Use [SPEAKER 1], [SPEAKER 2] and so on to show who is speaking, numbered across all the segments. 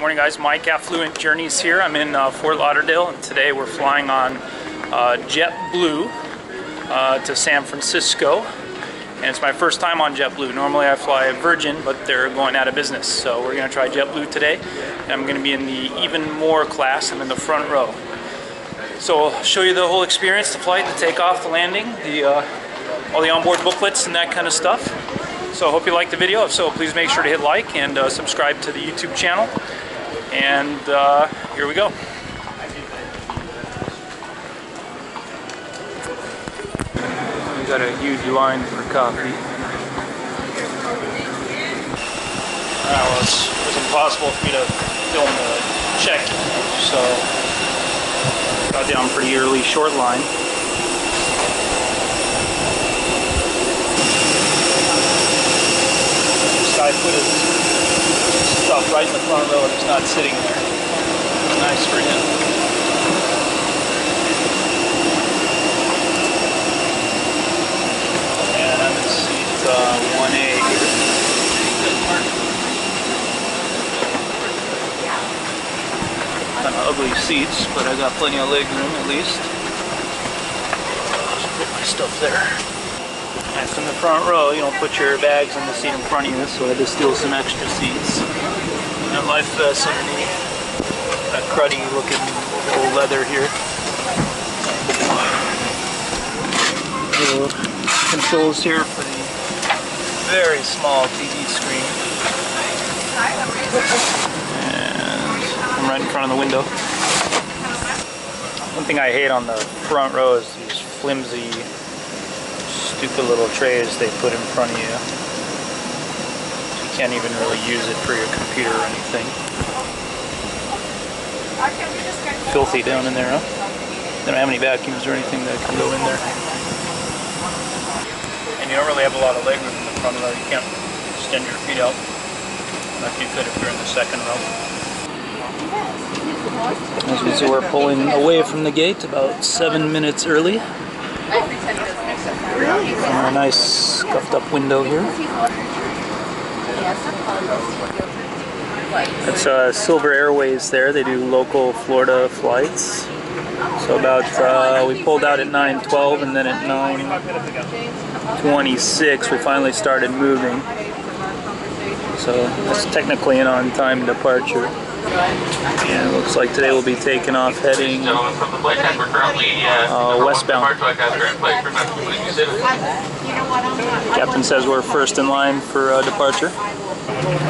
[SPEAKER 1] Morning guys, Mike Affluent Journeys here. I'm in Fort Lauderdale, and today we're flying on JetBlue to San Francisco. And it's my first time on JetBlue. Normally I fly Virgin, but they're going out of business. So we're going to try JetBlue today. And I'm going to be in the even more class. I'm in the front row. So I'll show you the whole experience, the flight, the takeoff, the landing, all the onboard booklets and that kind of stuff. So I hope you liked the video. If so, please make sure to hit like and subscribe to the YouTube channel. And here we go. We got a huge line for coffee. Well, it was impossible for me to film the check-in, so got down pretty early, short line. This guy put his stuff right in the front row and it's not sitting there. Nice for him. And I'm in seat 1A here. Kind of ugly seats, but I got plenty of leg room at least. Just put my stuff there. And from the front row, you don't put your bags in the seat in front of you, so I had to steal some extra seats. That life vest underneath. That cruddy looking old leather here. The controls here for the very small TV screen. And I'm right in front of the window. One thing I hate on the front row is these flimsy, stupid little trays they put in front of you. You can't even really use it for your computer or anything. Filthy down in there, huh? They don't have any vacuums or anything that can go in there. And you don't really have a lot of leg room in the front row. You can't extend your feet out like you could if you're in the second row. As we see, we're pulling away from the gate about 7 minutes early. From a nice scuffed up window here. That's Silver Airways there. They do local Florida flights. So about, we pulled out at 9:12 and then at 9:26 we finally started moving. So that's technically an on-time departure. And it looks like today we'll be taking off heading westbound. Captain says we're first in line for departure.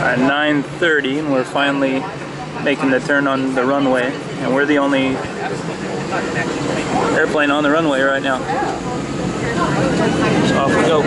[SPEAKER 1] At 9:30 and we're finally making the turn on the runway. And we're the only airplane on the runway right now. So off we go.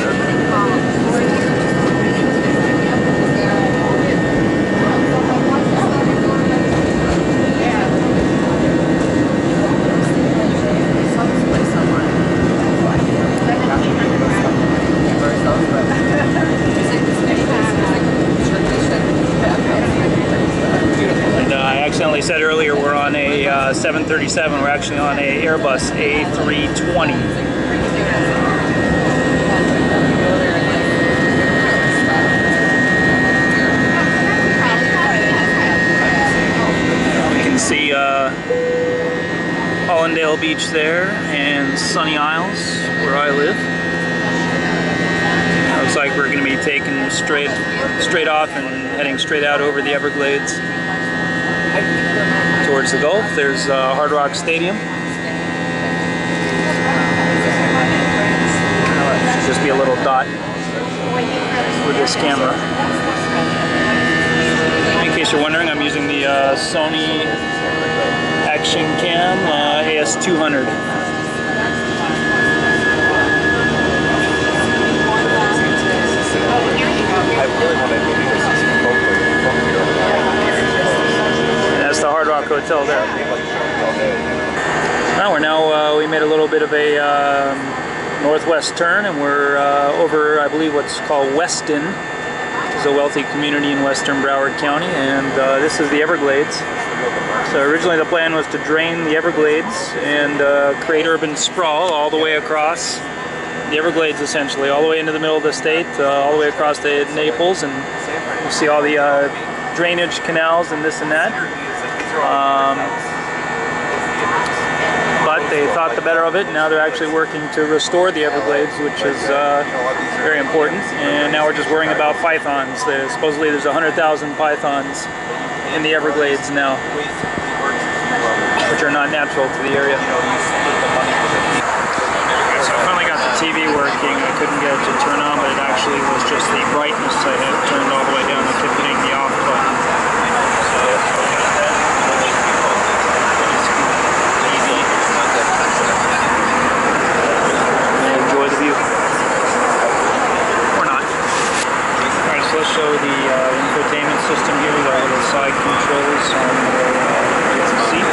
[SPEAKER 1] I said earlier we're on a 737. We're actually on a Airbus A320. We can see Hollandale Beach there and Sunny Isles where I live. It looks like we're going to be taking straight off and heading straight out over the Everglades towards the Gulf. There's Hard Rock Stadium. Should just be a little dot with this camera. In case you're wondering, I'm using the Sony Action Cam AS200. The Hard Rock Hotel there. Now we made a little bit of a northwest turn and we're over, I believe, what's called Weston. It's a wealthy community in western Broward County, and this is the Everglades. So originally the plan was to drain the Everglades and create urban sprawl all the way across the Everglades, essentially, all the way into the middle of the state, all the way across to Naples, and you see all the drainage canals and this and that. But they thought the better of it. Now they're actually working to restore the Everglades, which is very important. And now we're just worrying about pythons. Supposedly there's 100,000 pythons in the Everglades now, which are not natural to the area. So I finally got the TV working. I couldn't get it to turn on, but it actually was just the brightness I had turned all the way down. I kept hitting the off button. Enjoy the view. Or not. Alright, so let's show the infotainment system here. We got all the side controls on the seat.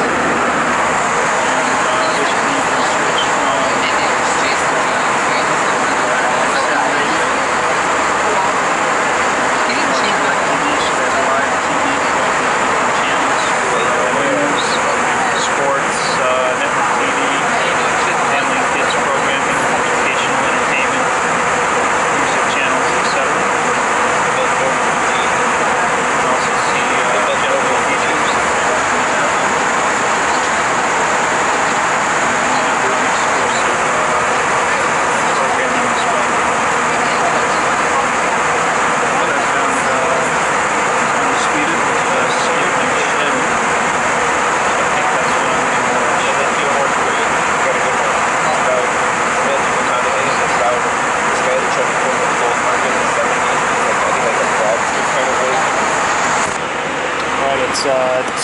[SPEAKER 1] It's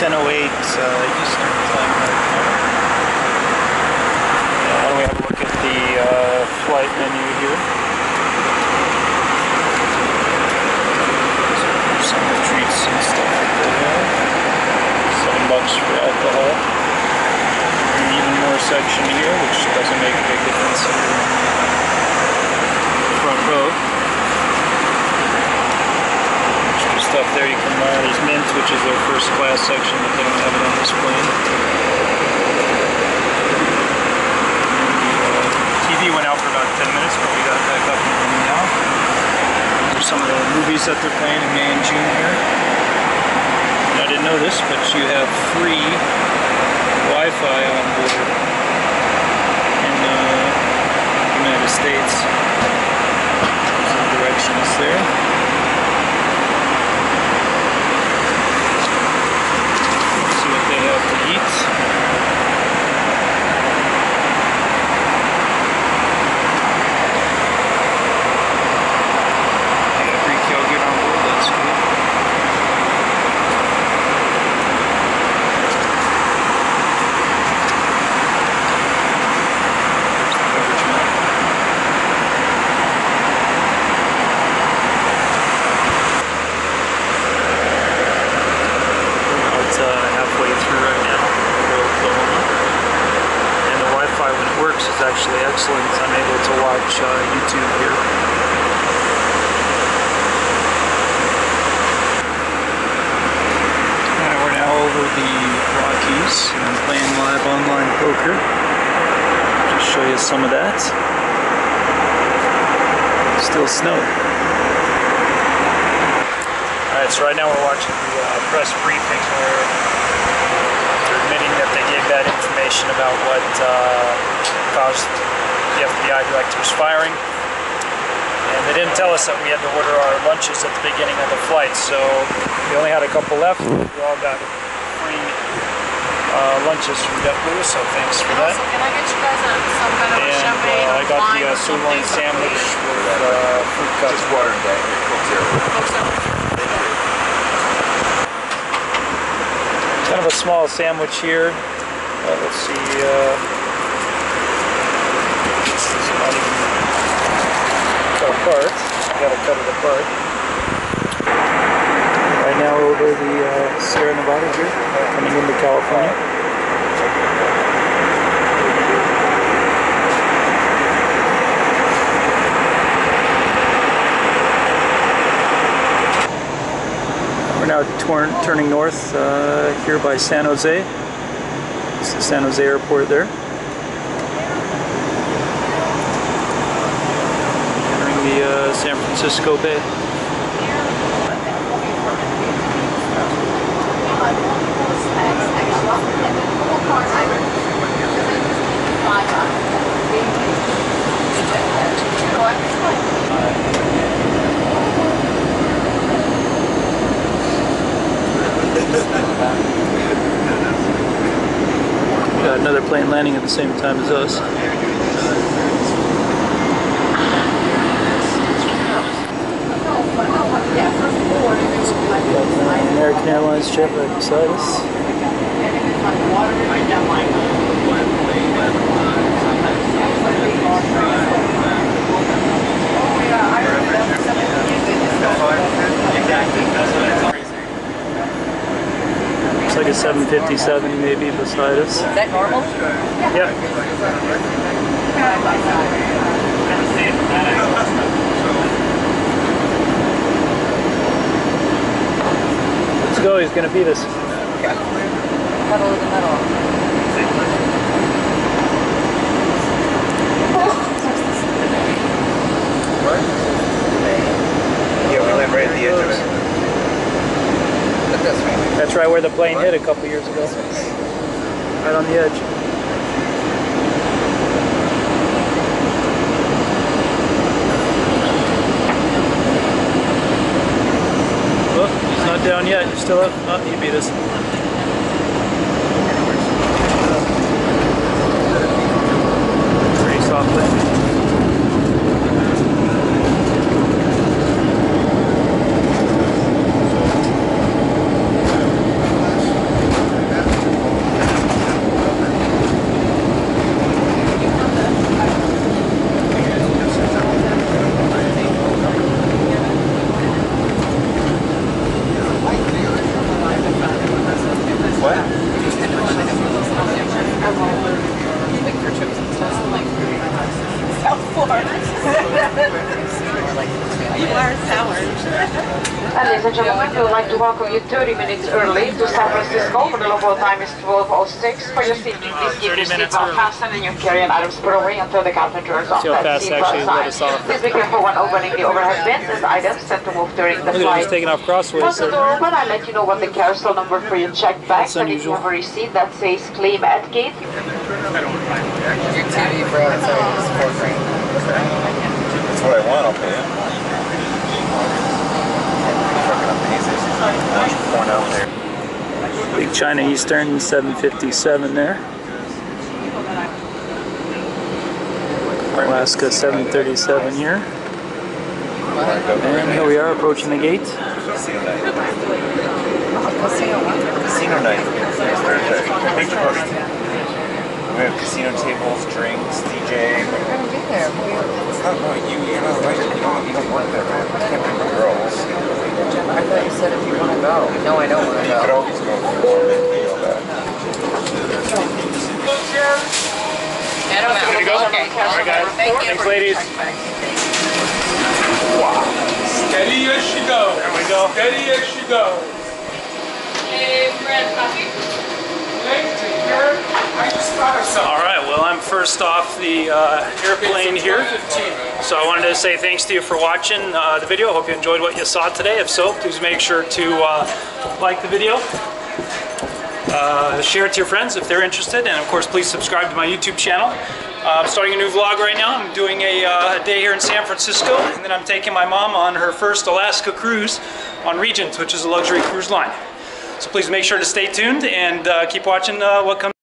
[SPEAKER 1] 10:08 Eastern time right now. Why don't we have a look at the flight menu here? Some of the treats and stuff that they have. $7 for alcohol. An even more section here, which doesn't make a big difference in the front row. Stuff there you can there's Mint, which is their first class section, but they don't have it on this plane. The TV went out for about 10 minutes, but we got it back up and running now. These are some of the movies that they're playing in May and June here. And I didn't know this, but you have free Wi-Fi on board in the United States. Some directions there. Is actually excellent. I'm able to watch YouTube here. Alright, we're now over the Rockies and I'm playing live online poker. Just show you some of that. Still snow. Alright, so right now we're watching the press briefing where they're admitting that they gave bad information about what caused the FBI director's firing, and they didn't tell us that we had to order our lunches at the beginning of the flight, so we only had a couple left. We all got free lunches from JetBlue, so thanks for that.
[SPEAKER 2] Also, can I get you guys some kind of champagne or
[SPEAKER 1] I got
[SPEAKER 2] wine
[SPEAKER 1] the
[SPEAKER 2] or
[SPEAKER 1] sirloin sandwich with fruit cup.
[SPEAKER 3] Just water and that.
[SPEAKER 1] Kind of a small sandwich here. Let's see. It's not even cut apart. You gotta cut it apart. Right now we're over the Sierra Nevada here, coming into California. We're now turning north here by San Jose. It's the San Jose airport there. Entering the San Francisco Bay. another plane landing at the same time as us. American Airlines jet right beside us. Looks like a 757 maybe beside us.
[SPEAKER 2] Is that normal?
[SPEAKER 1] Yep. Let's go, he's gonna beat us.
[SPEAKER 2] Pedal to the metal.
[SPEAKER 3] Yeah, we live right at the edge of it. Look this way.
[SPEAKER 1] That's right where the plane hit a couple years ago. Right on the edge. Oh, he's not down yet. He's still up. Oh, he beat us. Pretty soft landing.
[SPEAKER 4] Ladies and gentlemen, we would like to welcome you 30 minutes early to San Francisco. The local time is 12:06. For your seating, please keep your seatbelt fastened and your carry-on items put away until the captain turns off that seatbelt sign. Please be careful when opening the overhead bins as items tend to move during the flight.
[SPEAKER 1] He's taking off crossways.
[SPEAKER 4] Once the door open, I'll let you know what the carousel number for your check bag. And if you have a receipt that says claim at gate.
[SPEAKER 3] Your TV, bro, it's $4 grand. That's what I want, I'll pay it.
[SPEAKER 1] Big China Eastern 757 there. Alaska 737 here. And here we are approaching the gate.
[SPEAKER 3] Casino night. Big party. We have casino tables, drinks, DJ.
[SPEAKER 2] We're gonna be there.
[SPEAKER 3] It's not about you. You're not right. You don't work there. You can't bring the girls.
[SPEAKER 2] I thought you said if you want to go. No, I don't want to
[SPEAKER 3] You could
[SPEAKER 2] go.
[SPEAKER 3] always go if you want to feel that.
[SPEAKER 2] I don't know.
[SPEAKER 1] Ready to go?
[SPEAKER 2] Okay.
[SPEAKER 1] Alright guys.
[SPEAKER 2] Thank you.
[SPEAKER 1] Thanks ladies.
[SPEAKER 5] Steady as she goes.
[SPEAKER 1] There we go.
[SPEAKER 5] Steady as she goes.
[SPEAKER 2] Hey, Brad, coffee?
[SPEAKER 5] Thanks, take care. I just thought of something.
[SPEAKER 1] Alright, well I'm first off the airplane here. So I wanted to say thanks to you for watching the video. I hope you enjoyed what you saw today. If so, please make sure to like the video. Share it to your friends if they're interested. And of course, please subscribe to my YouTube channel. I'm starting a new vlog right now. I'm doing a day here in San Francisco. And then I'm taking my mom on her first Alaska cruise on Regent, which is a luxury cruise line. So please make sure to stay tuned and keep watching what comes.